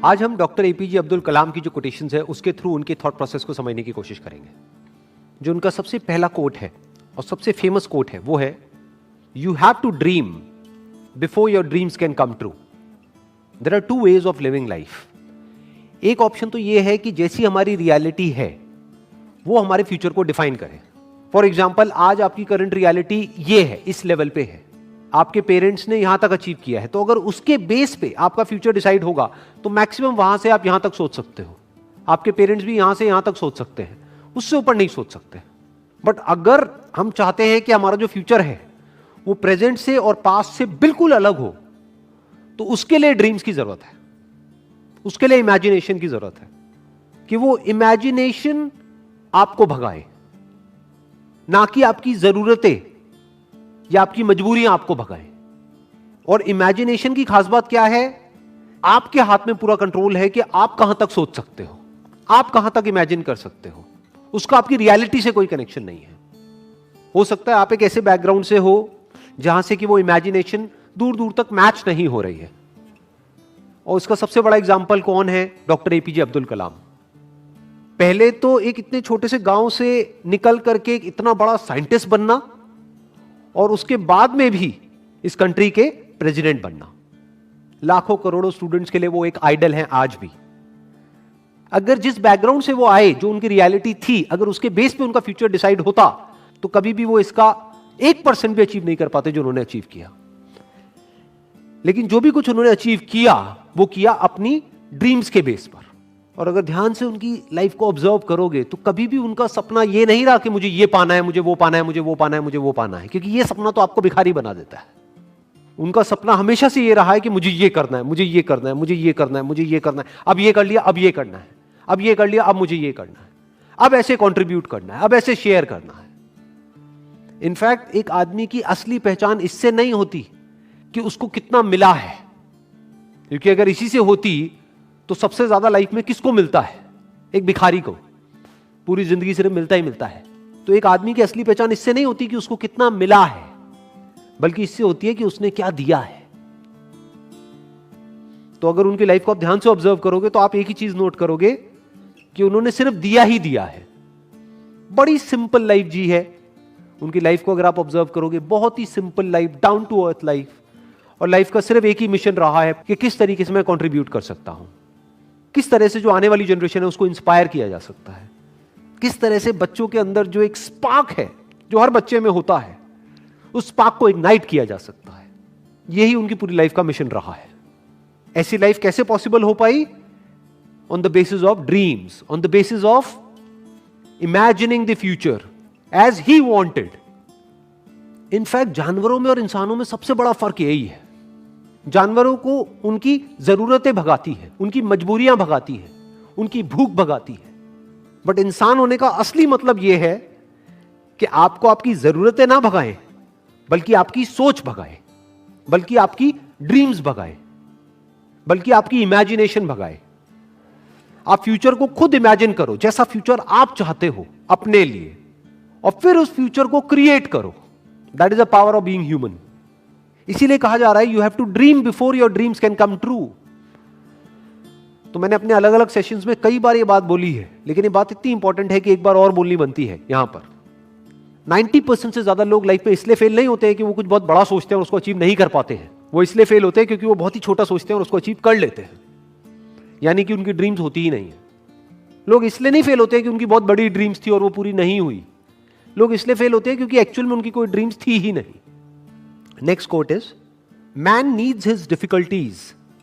आज हम doctor APJ Abdul Kalam की जो कोटेशंस है उसके थ्रू उनके थॉट प्रोसेस को समझने की कोशिश करेंगे। जो उनका सबसे पहला कोट है और सबसे फेमस कोट है वो है, you have to dream before your dreams can come true. There are two ways of living life. एक ऑप्शन तो ये है कि जैसी हमारी रियलिटी है वो हमारे फ्यूचर को डिफाइन करे। फॉर एग्जाम्पल, आज आपकी करंट रियलिटी ये है, इस लेवल पे है, आपके पेरेंट्स ने यहां तक अचीव किया है, तो अगर उसके बेस पे आपका फ्यूचर डिसाइड होगा तो मैक्सिमम वहां से आप यहां तक सोच सकते हो। आपके पेरेंट्स भी यहां से यहां तक सोच सकते हैं, उससे ऊपर नहीं सोच सकते। बट अगर हम चाहते हैं कि हमारा जो फ्यूचर है वो प्रेजेंट से और पास्ट से बिल्कुल अलग हो, तो उसके लिए ड्रीम्स की जरूरत है, उसके लिए इमेजिनेशन की जरूरत है कि वो इमेजिनेशन आपको भगाए, ना कि आपकी जरूरतें या आपकी मजबूरियां आपको भगाएं। और इमेजिनेशन की खास बात क्या है, आपके हाथ में पूरा कंट्रोल है कि आप कहां तक सोच सकते हो, आप कहां तक इमेजिन कर सकते हो। उसका आपकी रियलिटी से कोई कनेक्शन नहीं है। हो सकता है आप एक ऐसे बैकग्राउंड से हो जहां से कि वो इमेजिनेशन दूर दूर तक मैच नहीं हो रही है। और उसका सबसे बड़ा एग्जाम्पल कौन है? Doctor APJ Abdul Kalam. पहले तो एक इतने छोटे से गांव से निकल करके एक इतना बड़ा साइंटिस्ट बनना, और उसके बाद में भी इस कंट्री के प्रेसिडेंट बनना। लाखों करोड़ों स्टूडेंट्स के लिए वो एक आइडल हैं आज भी। अगर जिस बैकग्राउंड से वो आए, जो उनकी रियलिटी थी, अगर उसके बेस पे उनका फ्यूचर डिसाइड होता तो कभी भी वो इसका 1% भी अचीव नहीं कर पाते जो उन्होंने अचीव किया। लेकिन जो भी कुछ उन्होंने अचीव किया वो किया अपनी ड्रीम्स के बेस पर। और अगर ध्यान से उनकी लाइफ को ऑब्जर्व करोगे तो कभी भी उनका सपना ये नहीं रहा कि मुझे ये पाना है, मुझे वो पाना है, मुझे वो पाना है, मुझे वो पाना है, क्योंकि ये सपना तो आपको भिखारी बना देता है। उनका सपना हमेशा से ये रहा है कि मुझे ये करना है, मुझे ये करना है, मुझे ये करना है, मुझे ये करना है, अब ये कर लिया, अब ये करना है, अब ये कर लिया, अब मुझे ये करना है, अब ऐसे कॉन्ट्रीब्यूट करना है, अब ऐसे शेयर करना है। इनफैक्ट एक आदमी की असली पहचान इससे नहीं होती कि उसको कितना मिला है, क्योंकि अगर इसी से होती तो सबसे ज्यादा लाइफ में किसको मिलता है? एक भिखारी को। पूरी जिंदगी सिर्फ मिलता ही मिलता है। तो एक आदमी की असली पहचान इससे नहीं होती कि उसको कितना मिला है, बल्कि इससे होती है कि उसने क्या दिया है। तो अगर उनकी लाइफ को आप ध्यान से ऑब्जर्व करोगे तो आप एक ही चीज नोट करोगे कि उन्होंने सिर्फ दिया ही दिया है। बड़ी सिंपल लाइफ जी है उनकी लाइफ को अगर आप ऑब्जर्व करोगे, बहुत ही simple life, down to earth life. और लाइफ का सिर्फ एक ही मिशन रहा है कि किस तरीके से मैं कंट्रीब्यूट कर सकता हूं, किस तरह से जो आने वाली जनरेशन है उसको इंस्पायर किया जा सकता है, किस तरह से बच्चों के अंदर जो एक स्पार्क है जो हर बच्चे में होता है उस स्पार्क को इग्नाइट किया जा सकता है। यही उनकी पूरी लाइफ का मिशन रहा है। ऐसी लाइफ कैसे पॉसिबल हो पाई? On the basis of dreams, on the basis of imagining the future as he wanted. In fact जानवरों में और इंसानों में सबसे बड़ा फर्क यही है। जानवरों को उनकी जरूरतें भगाती है, उनकी मजबूरियां भगाती है, उनकी भूख भगाती है। बट इंसान होने का असली मतलब यह है कि आपको आपकी जरूरतें ना भगाएं, बल्कि आपकी सोच भगाए, बल्कि आपकी ड्रीम्स भगाए, बल्कि आपकी इमेजिनेशन भगाए। आप फ्यूचर को खुद इमेजिन करो, जैसा फ्यूचर आप चाहते हो अपने लिए, और फिर उस फ्यूचर को क्रिएट करो। That is the power of being human. इसीलिए कहा जा रहा है, you have to dream before your dreams can come true. तो मैंने अपने अलग अलग सेशंस में कई बार ये बात बोली है, लेकिन ये बात इतनी इंपॉर्टेंट है कि एक बार और बोलनी बनती है यहां पर। 90% से ज्यादा लोग लाइफ में इसलिए फेल नहीं होते हैं कि वो कुछ बहुत बड़ा सोचते हैं और उसको अचीव नहीं कर पाते हैं। वो इसलिए फेल होते हैं क्योंकि वो बहुत ही छोटा सोचते हैं और उसको अचीव कर लेते हैं, यानी कि उनकी ड्रीम्स होती ही नहीं है। लोग इसलिए नहीं फेल होते हैं कि उनकी बहुत बड़ी ड्रीम्स थी और वो पूरी नहीं हुई। लोग इसलिए फेल होते हैं क्योंकि एक्चुअल में उनकी कोई ड्रीम्स थी ही नहीं। Next quote is, man needs his difficulties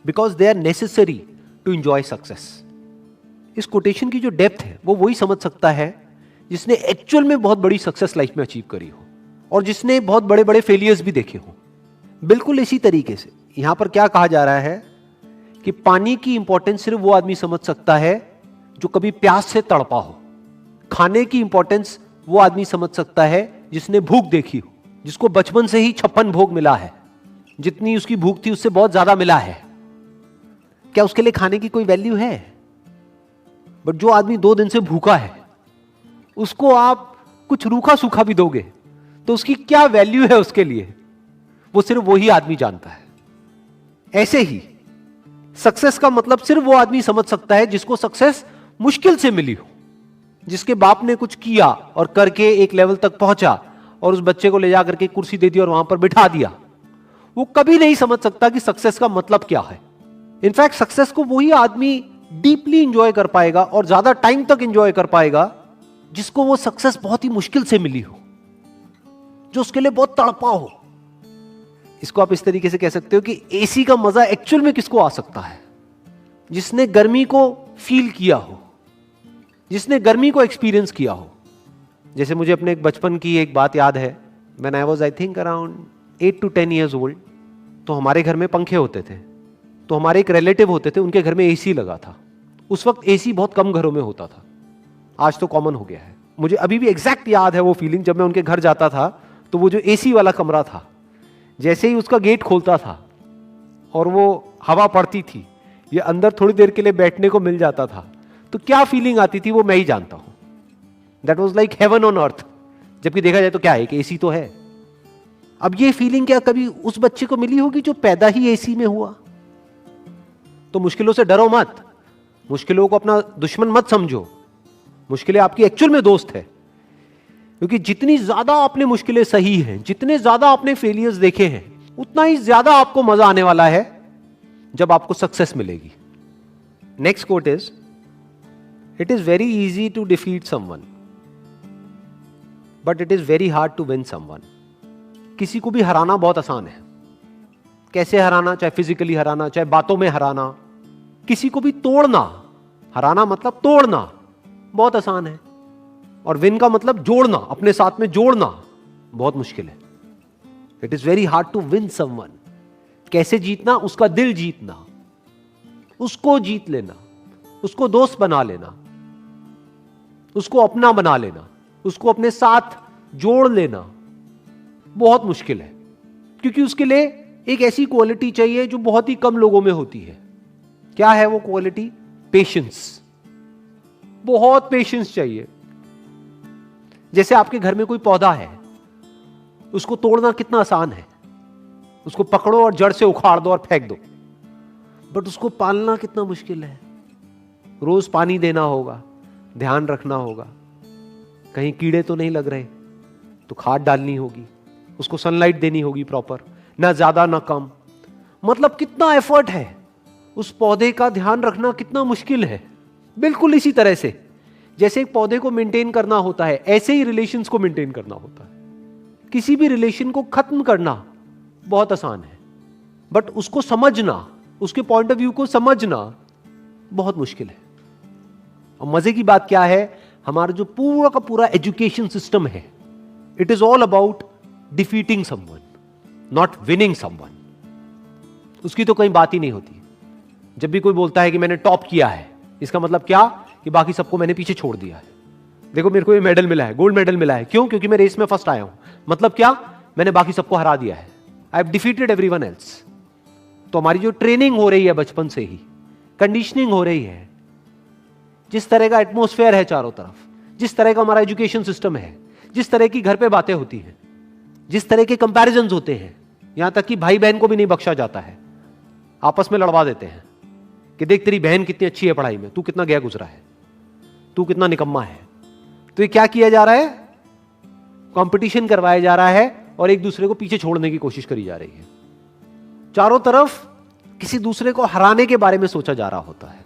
because they are necessary to enjoy success. इस कोटेशन की जो डेप्थ है वो वही समझ सकता है जिसने एक्चुअल में बहुत बड़ी सक्सेस लाइफ में अचीव करी हो और जिसने बहुत बड़े बड़े फेलियर्स भी देखे हो। बिल्कुल इसी तरीके से यहां पर क्या कहा जा रहा है कि पानी की इंपॉर्टेंस सिर्फ वो आदमी समझ सकता है जो कभी प्यास से तड़पा हो। खाने की इंपॉर्टेंस वो आदमी समझ सकता है जिसने भूख देखी हो, जिसको बचपन से ही 56 भोग मिला है, जितनी उसकी भूख थी उससे बहुत ज्यादा मिला है। क्या उसके लिए खाने की कोई वैल्यू है? बट जो आदमी 2 दिन से भूखा है उसको आप कुछ रूखा सूखा भी दोगे तो उसकी क्या वैल्यू है उसके लिए, वो सिर्फ वही आदमी जानता है। ऐसे ही सक्सेस का मतलब सिर्फ वो आदमी समझ सकता है जिसको सक्सेस मुश्किल से मिली हो, जिसके बाप ने कुछ किया और करके एक लेवल तक पहुंचा और उस बच्चे को ले जाकर के कुर्सी दे दी और वहां पर बिठा दिया। वो कभी नहीं समझ सकता कि सक्सेस का मतलब क्या है। इनफैक्ट सक्सेस को वही आदमी डीपली इंजॉय कर पाएगा और ज्यादा टाइम तक इंजॉय कर पाएगा जिसको वो सक्सेस बहुत ही मुश्किल से मिली हो, जो उसके लिए बहुत तड़पा हो। इसको आप इस तरीके से कह सकते हो कि एसी का मजा एक्चुअल में किसको आ सकता है? जिसने गर्मी को फील किया हो, जिसने गर्मी को एक्सपीरियंस किया हो। जैसे मुझे अपने एक बचपन की एक बात याद है, when I was I think around 8 to 10 years old, तो हमारे घर में पंखे होते थे। तो हमारे एक रिलेटिव होते थे, उनके घर में एसी लगा था। उस वक्त एसी बहुत कम घरों में होता था, आज तो कॉमन हो गया है। मुझे अभी भी एग्जैक्ट याद है वो फीलिंग, जब मैं उनके घर जाता था तो वो जो एसी वाला कमरा था, जैसे ही उसका गेट खोलता था और वो हवा पड़ती थी, ये अंदर थोड़ी देर के लिए बैठने को मिल जाता था, तो क्या फीलिंग आती थी वो मैं ही जानता हूं। That was like heaven on earth. जबकि देखा जाए तो क्या है कि एसी तो है। अब ये फीलिंग क्या कभी उस बच्चे को मिली होगी जो पैदा ही एसी में हुआ? तो मुश्किलों से डरो मत, मुश्किलों को अपना दुश्मन मत समझो, मुश्किलें आपकी एक्चुअल में दोस्त है। क्योंकि जितनी ज्यादा आपने मुश्किलें सही हैं, जितने ज्यादा आपने फेलियर्स देखे हैं, उतना ही ज्यादा आपको मजा आने वाला है जब आपको सक्सेस मिलेगी। Next quote is, it is very easy to defeat someone but it is very hard to win someone. किसी को भी हराना बहुत आसान है। कैसे हराना? चाहे फिजिकली हराना, चाहे बातों में हराना। किसी को भी तोड़ना, हराना मतलब तोड़ना, बहुत आसान है। और विन का मतलब जोड़ना, अपने साथ में जोड़ना बहुत मुश्किल है। It is very hard to win someone. कैसे जीतना? उसका दिल जीतना, उसको जीत लेना, उसको दोस्त बना लेना, उसको अपना बना लेना, उसको अपने साथ जोड़ लेना बहुत मुश्किल है। क्योंकि उसके लिए एक ऐसी क्वालिटी चाहिए जो बहुत ही कम लोगों में होती है। क्या है वो क्वालिटी? पेशेंस। बहुत पेशेंस चाहिए। जैसे आपके घर में कोई पौधा है, उसको तोड़ना कितना आसान है। उसको पकड़ो और जड़ से उखाड़ दो और फेंक दो, बट उसको पालना कितना मुश्किल है। रोज पानी देना होगा, ध्यान रखना होगा, कहीं कीड़े तो नहीं लग रहे, तो खाद डालनी होगी, उसको सनलाइट देनी होगी प्रॉपर, ना ज्यादा ना कम। मतलब कितना एफर्ट है। उस पौधे का ध्यान रखना कितना मुश्किल है। बिल्कुल इसी तरह से जैसे एक पौधे को मेंटेन करना होता है, ऐसे ही रिलेशंस को मेंटेन करना होता है। किसी भी रिलेशन को खत्म करना बहुत आसान है, बट उसको समझना, उसके पॉइंट ऑफ व्यू को समझना बहुत मुश्किल है। और मजे की बात क्या है, हमारा जो पूरा का पूरा एजुकेशन सिस्टम है, it is all about defeating someone, not winning someone. उसकी तो कहीं बात ही नहीं होती। जब भी कोई बोलता है कि मैंने टॉप किया है, इसका मतलब क्या? कि बाकी सबको मैंने पीछे छोड़ दिया है। देखो मेरे को ये मेडल मिला है, गोल्ड मेडल मिला है। क्यों? क्योंकि मैं रेस में फर्स्ट आया हूं। मतलब क्या? मैंने बाकी सबको हरा दिया है। I have defeated everyone else. तो हमारी जो ट्रेनिंग हो रही है बचपन से ही, कंडीशनिंग हो रही है, जिस तरह का एटमोस्फेयर है चारों तरफ, जिस तरह का हमारा एजुकेशन सिस्टम है, जिस तरह की घर पे बातें होती हैं, जिस तरह के कंपैरिजंस होते हैं, यहां तक कि भाई बहन को भी नहीं बख्शा जाता है। आपस में लड़वा देते हैं कि देख तेरी बहन कितनी अच्छी है पढ़ाई में, तू कितना गया गुजरा है, तू कितना निकम्मा है। तो ये क्या किया जा रहा है? कंपटीशन करवाया जा रहा है और एक दूसरे को पीछे छोड़ने की कोशिश करी जा रही है। चारों तरफ किसी दूसरे को हराने के बारे में सोचा जा रहा होता है।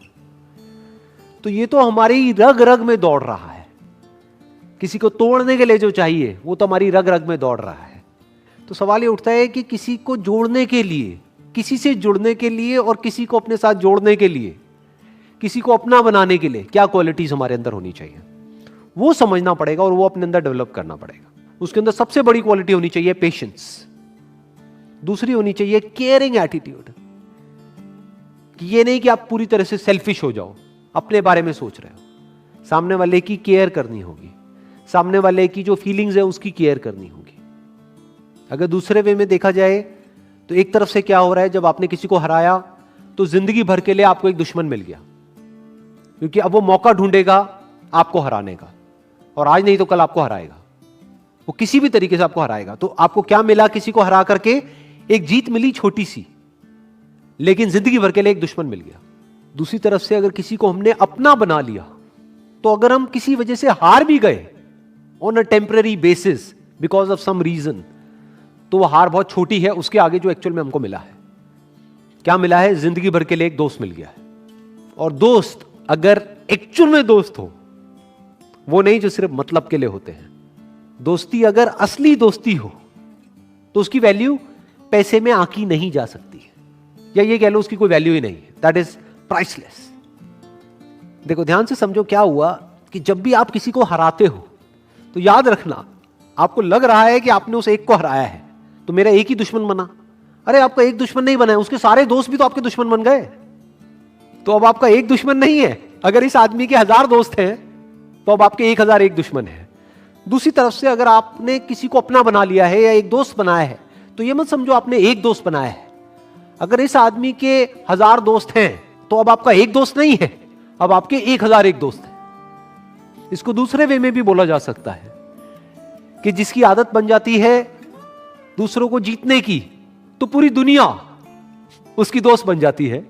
तो ये तो हमारी रग रग में दौड़ रहा है। किसी को तोड़ने के लिए जो चाहिए वो तो हमारी रग रग में दौड़ रहा है। तो सवाल ये उठता है कि किसी को जोड़ने के लिए, किसी से जुड़ने के लिए और किसी को अपने साथ जोड़ने के लिए, किसी को अपना बनाने के लिए क्या क्वालिटीज हमारे अंदर होनी चाहिए, वो समझना पड़ेगा और वो अपने अंदर डेवलप करना पड़ेगा। उसके अंदर सबसे बड़ी क्वालिटी होनी चाहिए पेशेंस। दूसरी होनी चाहिए केयरिंग एटीट्यूड। ये नहीं कि आप पूरी तरह से सेल्फिश हो जाओ, अपने बारे में सोच रहे हो। सामने वाले की केयर करनी होगी, सामने वाले की जो फीलिंग्स है उसकी केयर करनी होगी। अगर दूसरे वे में देखा जाए तो एक तरफ से क्या हो रहा है, जब आपने किसी को हराया तो जिंदगी भर के लिए आपको एक दुश्मन मिल गया, क्योंकि अब वो मौका ढूंढेगा आपको हराने का, और आज नहीं तो कल आपको हराएगा। वो किसी भी तरीके से आपको हराएगा। तो आपको क्या मिला? किसी को हरा करके एक जीत मिली छोटी सी, लेकिन जिंदगी भर के लिए एक दुश्मन मिल गया। दूसरी तरफ से अगर किसी को हमने अपना बना लिया, तो अगर हम किसी वजह से हार भी गए on a temporary basis because of some reason, तो वो हार बहुत छोटी है उसके आगे जो एक्चुअल में हमको मिला है। क्या मिला है? जिंदगी भर के लिए एक दोस्त मिल गया है। और दोस्त अगर एक्चुअल में दोस्त हो, वो नहीं जो सिर्फ मतलब के लिए होते हैं, दोस्ती अगर असली दोस्ती हो, तो उसकी वैल्यू पैसे में आंकी नहीं जा सकती है, या ये कह लो उसकी कोई वैल्यू ही नहीं है। That is priceless. देखो ध्यान से समझो, क्या हुआ कि जब भी आप किसी को हराते हो, तो याद रखना, आपको लग रहा है कि आपने उस एक को हराया है तो मेरा एक ही दुश्मन बना। अरे आपका एक दुश्मन नहीं बना है, उसके सारे दोस्त भी तो आपके दुश्मन बन गए। तो अब आपका एक दुश्मन नहीं है। अगर इस आदमी के 1000 दोस्त हैं, तो अब आपके 1001 दुश्मन है। दूसरी तरफ से अगर आपने किसी को अपना बना लिया है या एक दोस्त बनाया है, तो ये मत समझो आपने एक दोस्त बनाया है। अगर इस आदमी के 1000 दोस्त हैं, तो अब आपका एक दोस्त नहीं है, अब आपके 1001 दोस्त हैं। इसको दूसरे वे में भी बोला जा सकता है कि जिसकी आदत बन जाती है दूसरों को जीतने की, तो पूरी दुनिया उसकी दोस्त बन जाती है।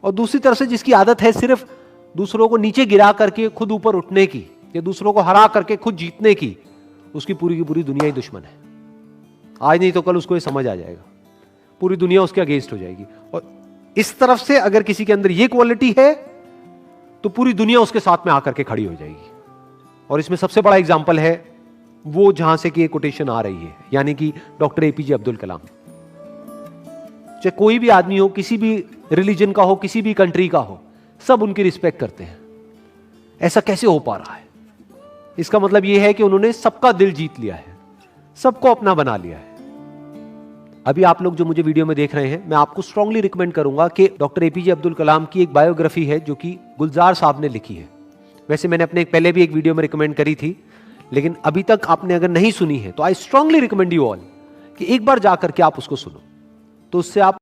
और दूसरी तरफ से जिसकी आदत है सिर्फ दूसरों को नीचे गिरा करके खुद ऊपर उठने की, या दूसरों को हरा करके खुद जीतने की, उसकी पूरी की पूरी दुनिया ही दुश्मन है। आज नहीं तो कल उसको ये समझ आ जाएगा, पूरी दुनिया उसके अगेंस्ट हो जाएगी। और इस तरफ से अगर किसी के अंदर ये क्वालिटी है, तो पूरी दुनिया उसके साथ में आकर के खड़ी हो जाएगी। और इसमें सबसे बड़ा एग्जाम्पल है वो जहां से कि ये कोटेशन आ रही है, यानी कि डॉक्टर एपीजे अब्दुल कलाम। चाहे कोई भी आदमी हो, किसी भी रिलीजन का हो, किसी भी कंट्री का हो, सब उनकी रिस्पेक्ट करते हैं। ऐसा कैसे हो पा रहा है? इसका मतलब यह है कि उन्होंने सबका दिल जीत लिया है, सबको अपना बना लिया है। अभी आप लोग जो मुझे वीडियो में देख रहे हैं, मैं आपको स्ट्रांगली रिकमेंड करूंगा कि डॉक्टर एपीजे अब्दुल कलाम की एक बायोग्राफी है जो कि गुलजार साहब ने लिखी है। वैसे मैंने अपने पहले भी एक वीडियो में रिकमेंड करी थी, लेकिन अभी तक आपने अगर नहीं सुनी है, तो I strongly recommend you all कि एक बार जाकर के आप उसको सुनो, तो उससे आप